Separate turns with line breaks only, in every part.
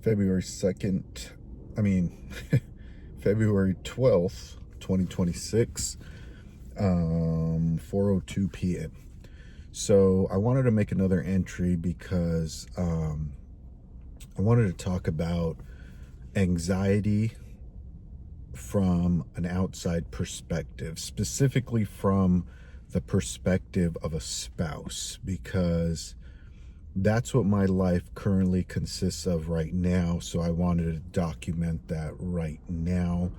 February 2nd, I mean, February 12th, 2026, 4:02 p.m. So I wanted to make another entry because I wanted to talk about anxiety from an outside perspective, specifically from the perspective of a spouse, because that's what my life currently consists of right now. So I wanted to document that right now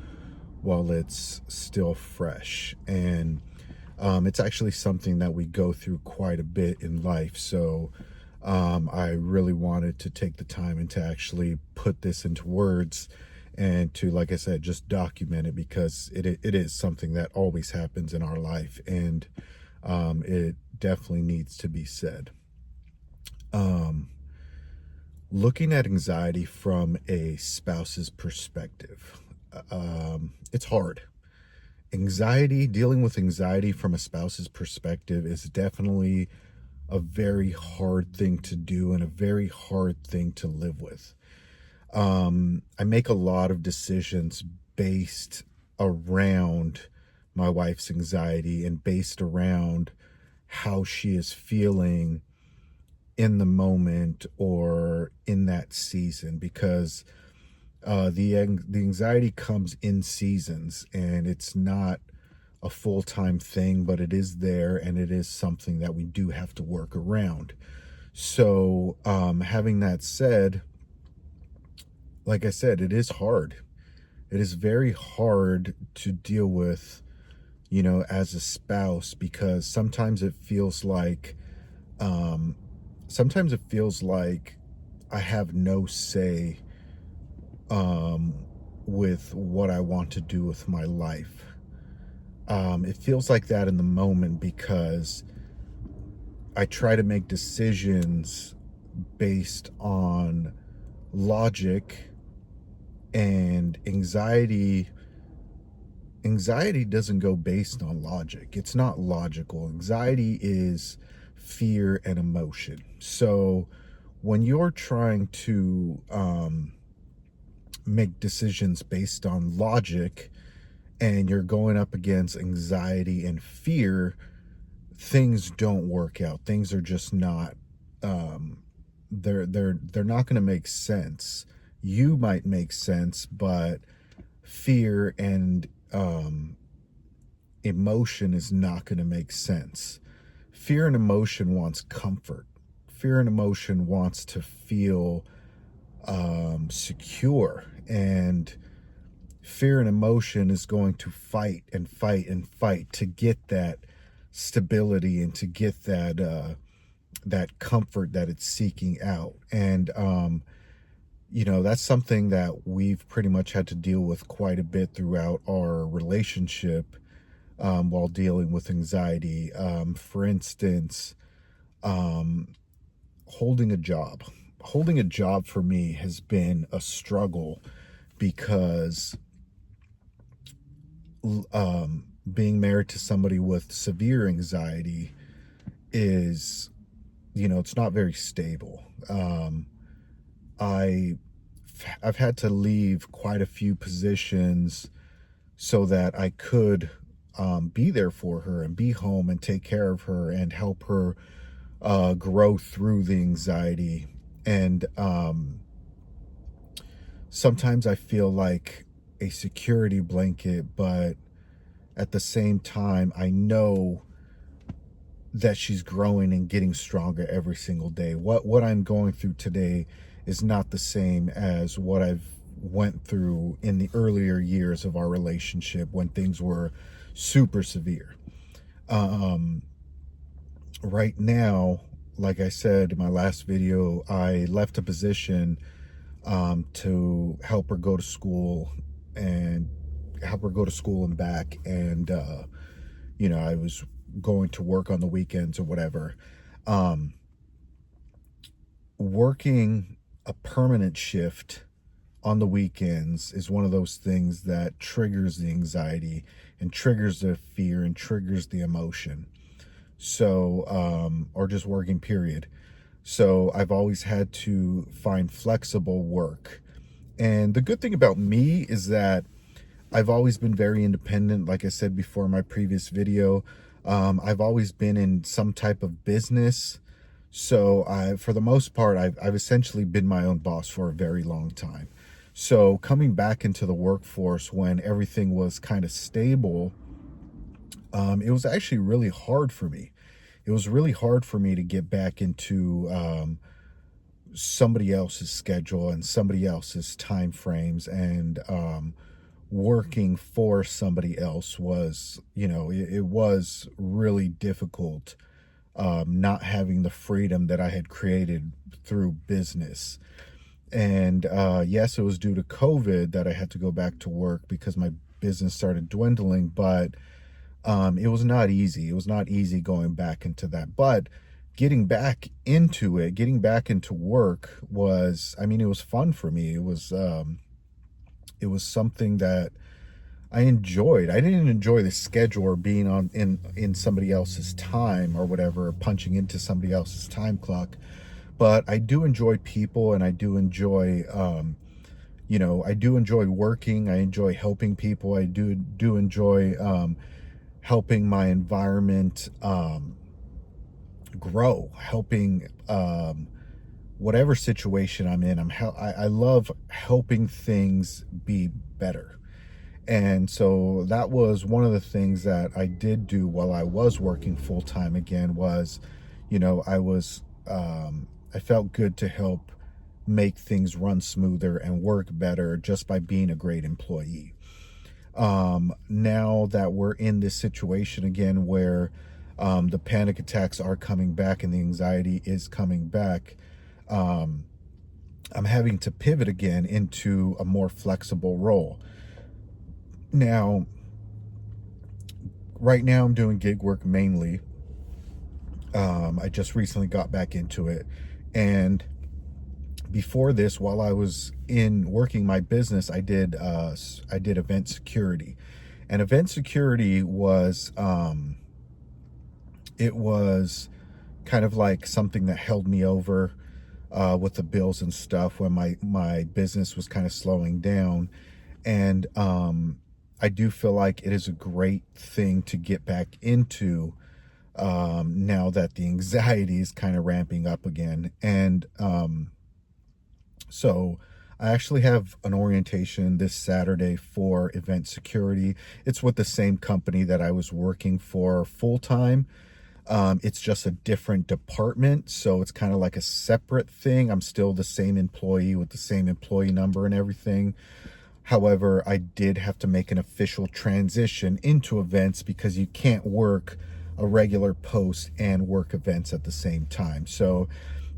while it's still fresh. And it's actually something that we go through quite a bit in life. So I really wanted to take the time and to actually put this into words and to, like I said, just document it, because it is something that always happens in our life, and it definitely needs to be said. Um, Looking at anxiety from a spouse's perspective, it's hard. Dealing with anxiety from a spouse's perspective is definitely a very hard thing to do and a very hard thing to live with. I make a lot of decisions based around my wife's anxiety and based around how she is feeling in the moment or in that season, because the anxiety comes in seasons, and it's not a full-time thing, but it is there, and it is something that we do have to work around. So having that said, like I said, it is hard. It is very hard to deal with, as a spouse, because sometimes it feels like I have no say with what I want to do with my life. It feels like that in the moment because I try to make decisions based on logic, and anxiety doesn't go based on logic. It's not logical. Anxiety is fear and emotion. So when you're trying to make decisions based on logic and you're going up against anxiety and fear, things don't work out. Things are just not they're not going to make sense. You might make sense, but fear and emotion is not going to make sense. Fear and emotion wants comfort. Fear and emotion wants to feel secure, and fear and emotion is going to fight and fight and fight to get that stability and to get that comfort that it's seeking out. And that's something that we've pretty much had to deal with quite a bit throughout our relationship, while dealing with anxiety. For instance, holding a job. Holding a job for me has been a struggle because being married to somebody with severe anxiety is, it's not very stable. I've had to leave quite a few positions so that I could be there for her and be home and take care of her and help her grow through the anxiety. And sometimes I feel like a security blanket, but at the same time, I know that she's growing and getting stronger every single day. What I'm going through today is not the same as what I've went through in the earlier years of our relationship when things were super severe. Right now, like I said in my last video, I left a position to help her go to school and back. And, I was going to work on the weekends or whatever. Working a permanent shift on the weekends is one of those things that triggers the anxiety and triggers the fear and triggers the emotion. So, or just working, period. So I've always had to find flexible work. And the good thing about me is that I've always been very independent. Like I said before in my previous video, I've always been in some type of business. So for the most part, I've essentially been my own boss for a very long time. So coming back into the workforce when everything was kind of stable, it was actually really hard for me. It was really hard for me to get back into somebody else's schedule and somebody else's time frames, and working for somebody else was, it was really difficult, not having the freedom that I had created through business. And yes, it was due to COVID that I had to go back to work because my business started dwindling, but it was not easy. It was not easy going back into that. But getting back into it, getting back into work was, I mean, it was fun for me. It was something that I enjoyed. I didn't enjoy the schedule or being on in somebody else's time or whatever, punching into somebody else's time clock. But I do enjoy people, and I do enjoy I do enjoy working. I enjoy helping people. I do enjoy helping my environment grow, helping whatever situation I'm in. I love helping things be better. And so that was one of the things that I did do while I was working full time again was, I was I felt good to help make things run smoother and work better just by being a great employee. Now that we're in this situation again where the panic attacks are coming back and the anxiety is coming back, I'm having to pivot again into a more flexible role. Now, right now I'm doing gig work mainly. I just recently got back into it. And before this, while I was in working my business, I did event security. And event security was it was kind of like something that held me over with the bills and stuff when my business was kind of slowing down. And I do feel like it is a great thing to get back into now that the anxiety is kind of ramping up again. And so I actually have an orientation this Saturday for event security. It's with the same company that I was working for full time. It's just a different department, so it's kind of like a separate thing. I'm still the same employee with the same employee number and everything. However, I did have to make an official transition into events because you can't work a regular post and work events at the same time. So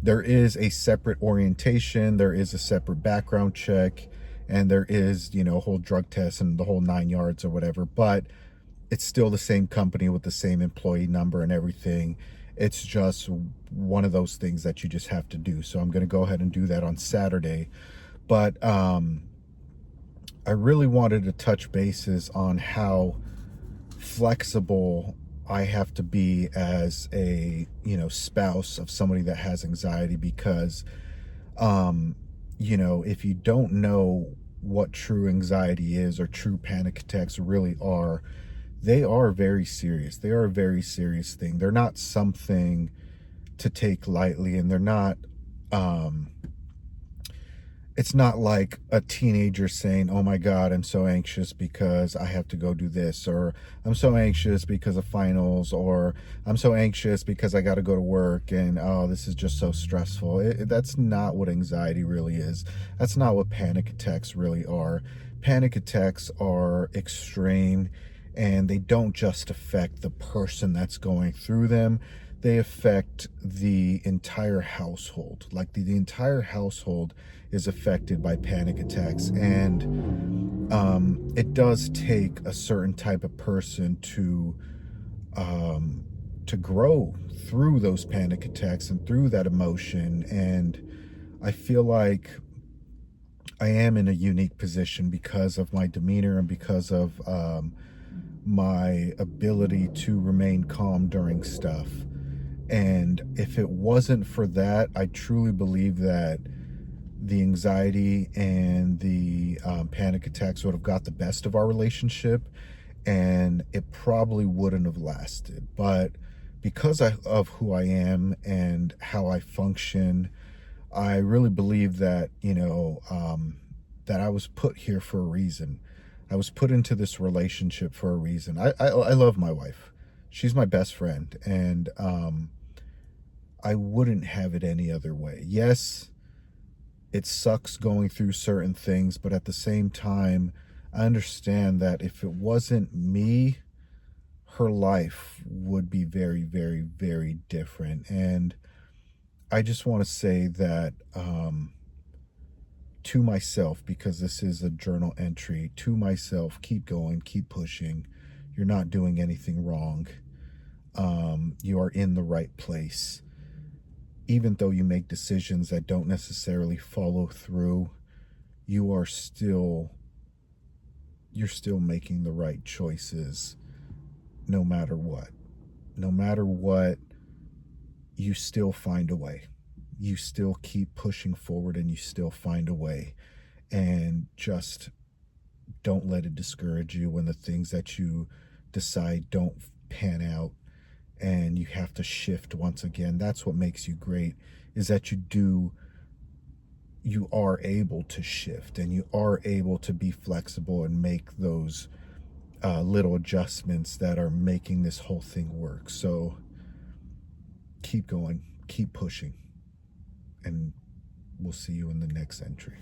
there is a separate orientation, there is a separate background check, and there is, a whole drug test and the whole 9 yards or whatever. But it's still the same company with the same employee number and everything. It's just one of those things that you just have to do. So I'm going to go ahead and do that on Saturday. But I really wanted to touch bases on how flexible I have to be as a, spouse of somebody that has anxiety, because, if you don't know what true anxiety is or true panic attacks really are, they are very serious. They are a very serious thing. They're not something to take lightly, and they're not, it's not like a teenager saying, oh my God, I'm so anxious because I have to go do this, or I'm so anxious because of finals, or I'm so anxious because I got to go to work, and oh, this is just so stressful. That's not what anxiety really is. That's not what panic attacks really are. Panic attacks are extreme, and they don't just affect the person that's going through them. They affect the entire household. Like the entire household is affected by panic attacks. And it does take a certain type of person to grow through those panic attacks and through that emotion. And I feel like I am in a unique position because of my demeanor and because of my ability to remain calm during stuff. And if it wasn't for that, I truly believe that the anxiety and the panic attacks would have got the best of our relationship, and it probably wouldn't have lasted. But because of who I am and how I function, I really believe that, that I was put here for a reason. I was put into this relationship for a reason. I love my wife. She's my best friend, and I wouldn't have it any other way. Yes, it sucks going through certain things, but at the same time, I understand that if it wasn't me, her life would be very, very, very different. And I just want to say that to myself, because this is a journal entry, to myself, keep going, keep pushing. You're not doing anything wrong. You are in the right place. Even though you make decisions that don't necessarily follow through, you're still making the right choices no matter what. No matter what, you still find a way. You still keep pushing forward and you still find a way. And just don't let it discourage you when the things that you decide don't pan out and you have to shift once again. That's what makes you great, is that you are able to shift and you are able to be flexible and make those little adjustments that are making this whole thing work. So keep going, keep pushing, and we'll see you in the next entry.